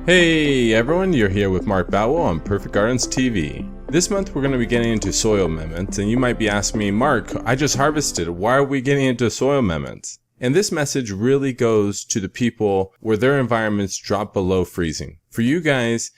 Hey everyone, you're here with Mark Bowell on Perfect Gardens TV. This month we're going to be getting into soil amendments, and you might be asking me, Mark, I just harvested, why are we getting into soil amendments? And this message really goes to the people where their environments drop below freezing. For you guys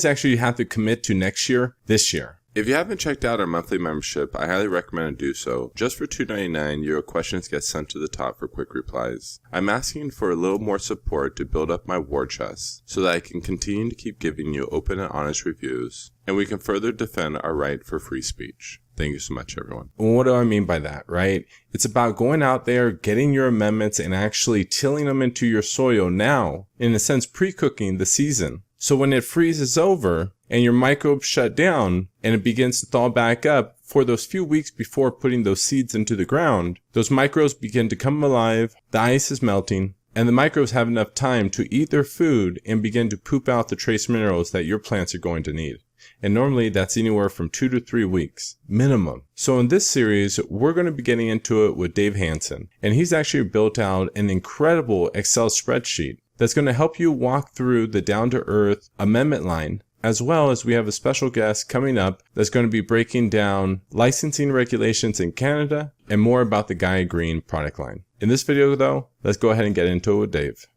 actually have to commit to next year, this year. If you haven't checked out our monthly membership, I highly recommend to do so. Just for $2.99, your questions get sent to the top for quick replies. I'm asking for a little more support to build up my war chest so that I can continue to keep giving you open and honest reviews, and we can further defend our right for free speech. Thank you so much, everyone. What do I mean by that, right? It's about going out there, getting your amendments, and actually tilling them into your soil now, in a sense, pre-cooking the season. So when it freezes over and your microbes shut down and it begins to thaw back up, for those few weeks before putting those seeds into the ground, those microbes begin to come alive, the ice is melting, and the microbes have enough time to eat their food and begin to poop out the trace minerals that your plants are going to need. And normally that's anywhere from 2 to 3 weeks, minimum. So in this series, we're going to be getting into it with Dave Hansen, and he's actually built out an incredible Excel spreadsheet that's going to help you walk through the down-to-earth amendment line, as well as we have a special guest coming up that's going to be breaking down licensing regulations in Canada and more about the Gaia Green product line. In this video, though, let's go ahead and get into it with Dave.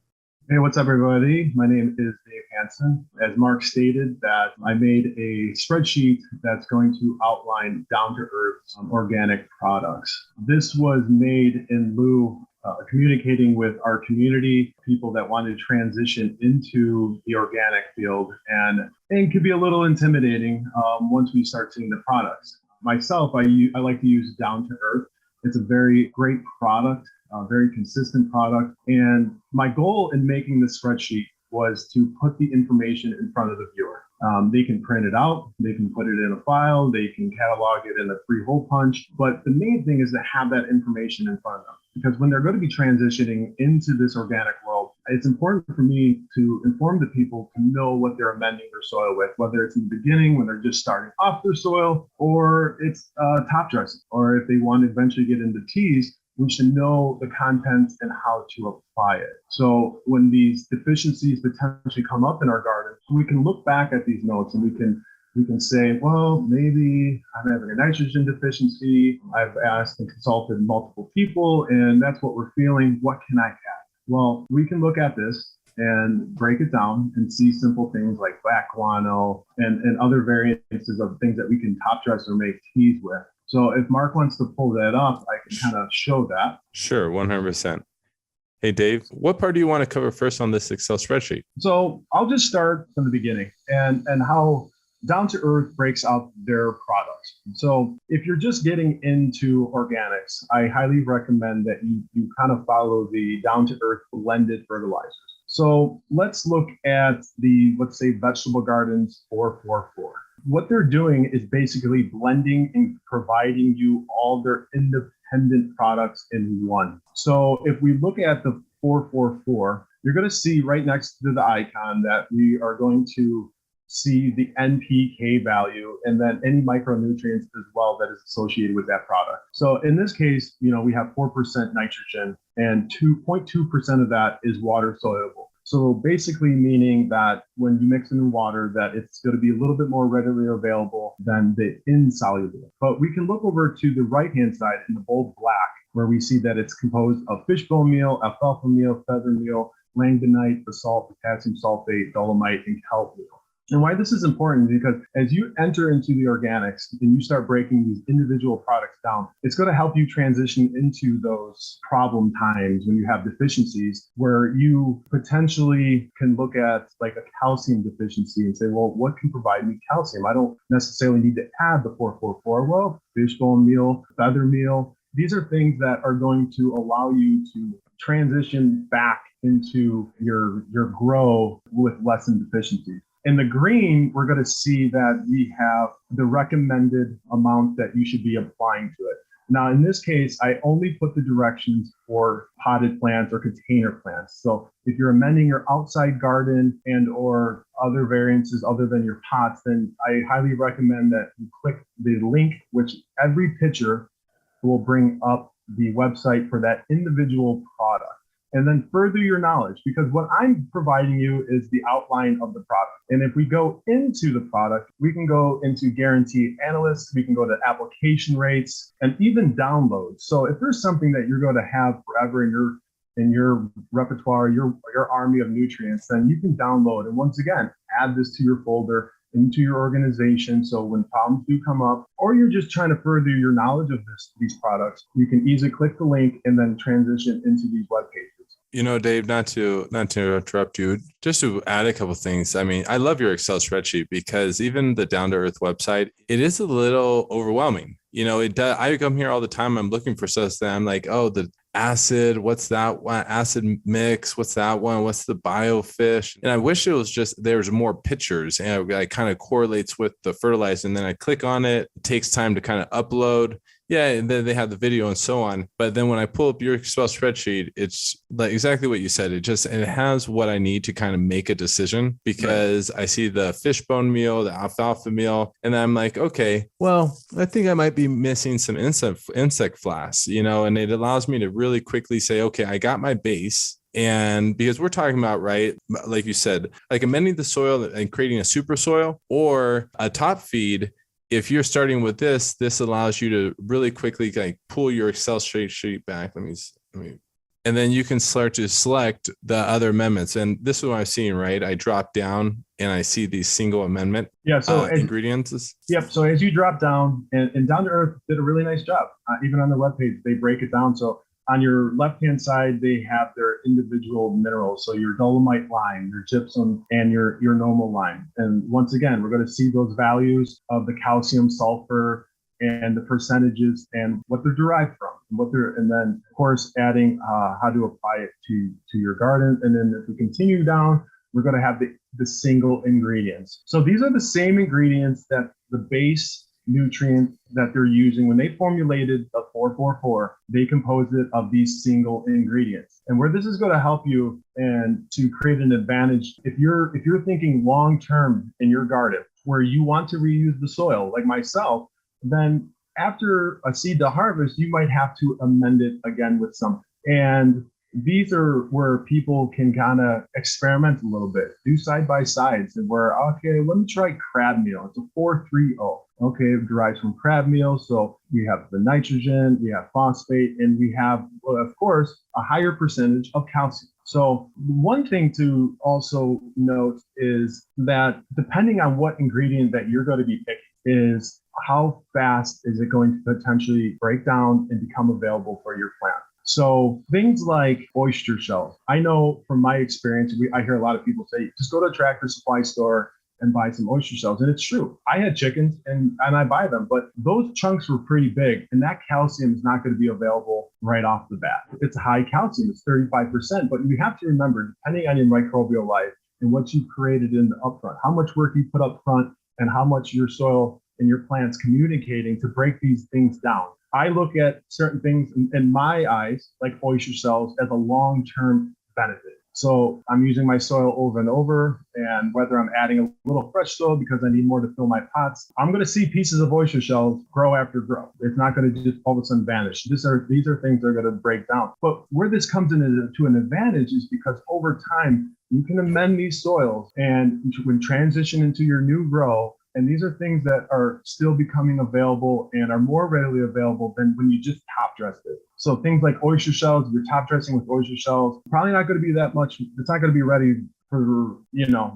Hey, what's up, everybody? My name is Dave Hansen. As Mark stated, that I made a spreadsheet that's going to outline down-to-earth organic products. This was made in lieu communicating with our community, people that want to transition into the organic field, and it could be a little intimidating once we start seeing the products. Myself, I like to use Down to Earth. It's a very great product, a very consistent product, and my goal in making this spreadsheet was to put the information in front of the viewer. They can print it out, they can put it in a file, they can catalog it in a free hole punch, but the main thing is to have that information in front of them. Because when they're going to be transitioning into this organic world, it's important for me to inform the people to know what they're amending their soil with, whether it's in the beginning when they're just starting off their soil, or it's top dressing, or if they want to eventually get into teas, we should know the contents and how to apply it. So when these deficiencies potentially come up in our garden, we can look back at these notes and we can say, well, maybe I'm having a nitrogen deficiency. I've asked and consulted multiple people, and that's what we're feeling. What can I add? Well, we can look at this and break it down and see simple things like black guano and other variances of things that we can top dress or make teas with. So if Mark wants to pull that up, I can kind of show that. Sure, 100%. Hey, Dave, what part do you want to cover first on this Excel spreadsheet? So I'll just start from the beginning and how Down to Earth breaks out their products. So if you're just getting into organics, I highly recommend that you kind of follow the Down to Earth blended fertilizers. So let's look at let's say Vegetable Gardens 444. What they're doing is basically blending and providing you all their independent products in one. So if we look at the 444, you're going to see right next to the icon that we are going to see the NPK value and then any micronutrients as well that is associated with that product. So in this case, we have 4% nitrogen and 2.2% of that is water soluble. So basically meaning that when you mix it in water, that it's going to be a little bit more readily available than the insoluble. But we can look over to the right-hand side in the bold black, where we see that it's composed of fishbone meal, alfalfa meal, feather meal, langbeinite, basalt, potassium sulfate, dolomite, and kelp meal. And why this is important is because as you enter into the organics and you start breaking these individual products down, it's going to help you transition into those problem times when you have deficiencies where you potentially can look at like a calcium deficiency and say, well, what can provide me calcium? I don't necessarily need to add the 444. Well, fishbone meal, feather meal, these are things that are going to allow you to transition back into your grow with lessened deficiencies. In the green, we're going to see that we have the recommended amount that you should be applying to it. Now, in this case, I only put the directions for potted plants or container plants. So if you're amending your outside garden and or other variances other than your pots, then I highly recommend that you click the link, which every picture will bring up the website for that individual product. and then further your knowledge, because what I'm providing you is the outline of the product. And if we go into the product, we can go into guaranteed analysts, we can go to application rates, and even downloads. So if there's something that you're going to have forever in your repertoire, your army of nutrients, then you can download. And once again, add this to your folder, into your organization. So when problems do come up, or you're just trying to further your knowledge of these products, you can easily click the link and then transition into these web pages. You know, Dave, not to interrupt you, just to add a couple of things. I mean, I love your Excel spreadsheet because even the Down to Earth website, it is a little overwhelming. You know, it does. I come here all the time. I'm looking for stuff that I'm like, oh, the acid, what's that one? Acid mix, what's that one? What's the biofish? And I wish it was just there's more pictures and it kind of correlates with the fertilizer. And then I click on it. It takes time to kind of upload. Yeah, and then they have the video and so on. But then when I pull up your Excel spreadsheet, it's like exactly what you said. It has what I need to kind of make a decision because I see the fishbone meal, the alfalfa meal, and I'm like, okay, well, I think I might be missing some insect flask, you know, and it allows me to really quickly say, okay, I got my base. And because we're talking about, right, like you said, like amending the soil and creating a super soil or a top feed. If you're starting with this allows you to really quickly like pull your Excel sheet back. Let me, and then you can start to select the other amendments. And this is what I'm seeing, right? I drop down and I see these single amendment ingredients. Yep. So as you drop down, and Down to Earth did a really nice job. Even on their webpage, they break it down. So on your left-hand side, they have their individual minerals. So your dolomite lime, your gypsum, and your normal lime. And once again, we're going to see those values of the calcium, sulfur, and the percentages and what they're derived from, and then of course adding how to apply it to your garden. And then if we continue down, we're going to have the single ingredients. So these are the same ingredients that the base nutrient that they're using when they formulated the 444. They composed it of these single ingredients. And where this is going to help you and to create an advantage, if you're thinking long term in your garden where you want to reuse the soil, like myself, then after a seed to harvest, you might have to amend it again with something. And these are where people can kind of experiment a little bit, do side by sides, and where, okay, let me try crab meal. It's a 430. Okay, it derives from crab meal. So we have the nitrogen, we have phosphate, and we have, well, of course, a higher percentage of calcium. So one thing to also note is that depending on what ingredient that you're going to be picking is how fast is it going to potentially break down and become available for your plant. So things like oyster shells. I know from my experience, I hear a lot of people say, just go to a Tractor Supply store and buy some oyster shells. And it's true. I had chickens and I buy them, but those chunks were pretty big. And that calcium is not going to be available right off the bat. It's high calcium, it's 35%. But you have to remember, depending on your microbial life and what you've created in the upfront, how much work you put up front and how much your soil and your plants communicating to break these things down. I look at certain things in my eyes, like oyster shells, as a long-term benefit. So I'm using my soil over and over, and whether I'm adding a little fresh soil because I need more to fill my pots, I'm going to see pieces of oyster shells grow after grow. It's not going to just all of a sudden vanish. These are things that are going to break down. But where this comes into an advantage is because over time, you can amend these soils, and when transition into your new grow, and these are things that are still becoming available and are more readily available than when you just top dressed it. So things like oyster shells, if you're top dressing with oyster shells, probably not going to be that much. It's not going to be ready for,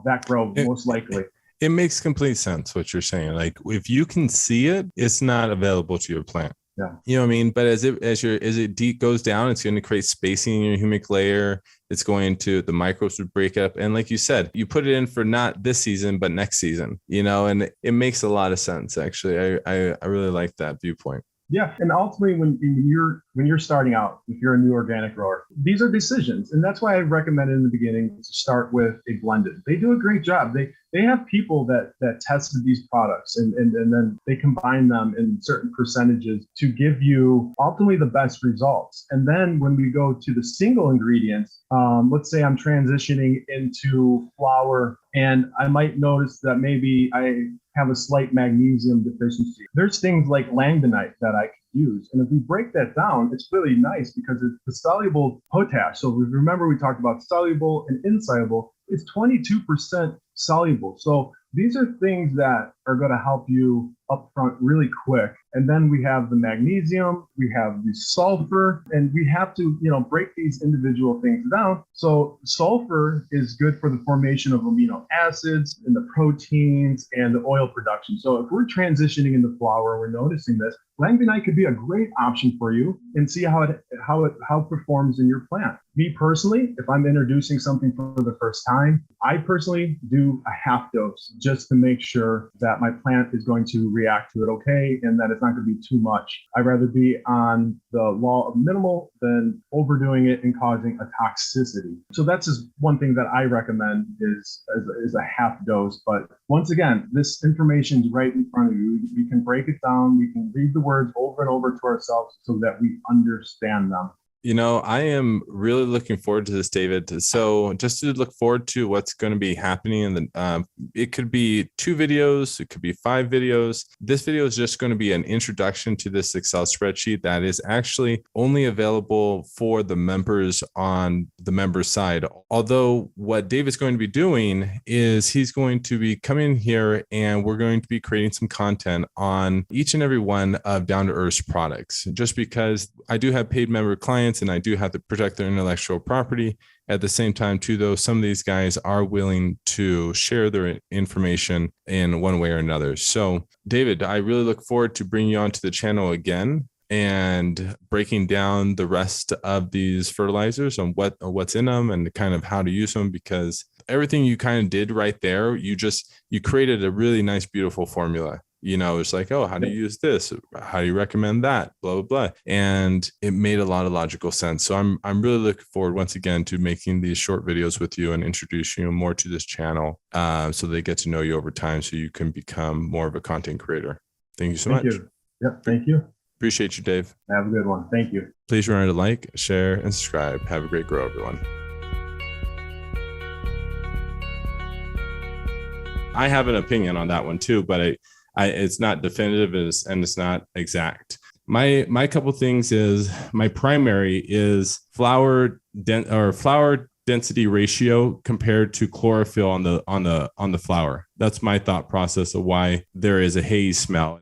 that grow, most likely. It makes complete sense what you're saying. Like if you can see it, it's not available to your plant. Yeah. You know what I mean? But as it deep goes down, it's going to create spacing in your humic layer. It's going to, the microbes would break up. And like you said, you put it in for not this season, but next season, and it makes a lot of sense. Actually, I really like that viewpoint. Yeah. And ultimately, when you're starting out, if you're a new organic grower, these are decisions. And that's why I recommended in the beginning to start with a blended. They do a great job. They have people that tested these products and then they combine them in certain percentages to give you ultimately the best results. And then when we go to the single ingredients, let's say I'm transitioning into flour and I might notice that maybe I have a slight magnesium deficiency. There's things like langbeinite that use. And if we break that down, it's really nice because it's the soluble potash. So remember we talked about soluble and insoluble. It's 22% soluble. So these are things that are going to help you upfront really quick. And then we have the magnesium, we have the sulfur, and we have to, break these individual things down. So sulfur is good for the formation of amino acids and the proteins and the oil production. So if we're transitioning into flour, we're noticing this, langbeinite could be a great option for you and see how it performs in your plant. Me personally, if I'm introducing something for the first time, I personally do a half dose just to make sure that my plant is going to react to it okay and that it's not going to be too much. I'd rather be on the law of minimal than overdoing it and causing a toxicity. So that's just one thing that I recommend is a half dose. But once again, this information is right in front of you. We can break it down. We can read the words over and over to ourselves so that we understand them. I am really looking forward to this, David. So just to look forward to what's going to be happening in the, it could be 2 videos, it could be 5 videos. This video is just going to be an introduction to this Excel spreadsheet that is actually only available for the members on the members side. Although what Dave is going to be doing is he's going to be coming here and we're going to be creating some content on each and every one of Down to Earth's products, just because I do have paid member clients and I do have to protect their intellectual property. At the same time, too, though, some of these guys are willing to share their information in one way or another. So, David, I really look forward to bringing you onto the channel again and breaking down the rest of these fertilizers and what's in them and kind of how to use them, because everything you kind of did right there, you created a really nice, beautiful formula. It's like, oh, how do you use this? How do you recommend that? Blah, blah, blah. And it made a lot of logical sense. So I'm really looking forward once again to making these short videos with you and introducing you more to this channel so they get to know you over time so you can become more of a content creator. Thank you so much. Yep, thank you. Appreciate you, Dave. Have a good one. Thank you. Please remember to like, share, and subscribe. Have a great grow, everyone. I have an opinion on that one too, but it's not definitive and it's not exact. My couple things is my primary is flower density ratio compared to chlorophyll on the flower. That's my thought process of why there is a haze smell.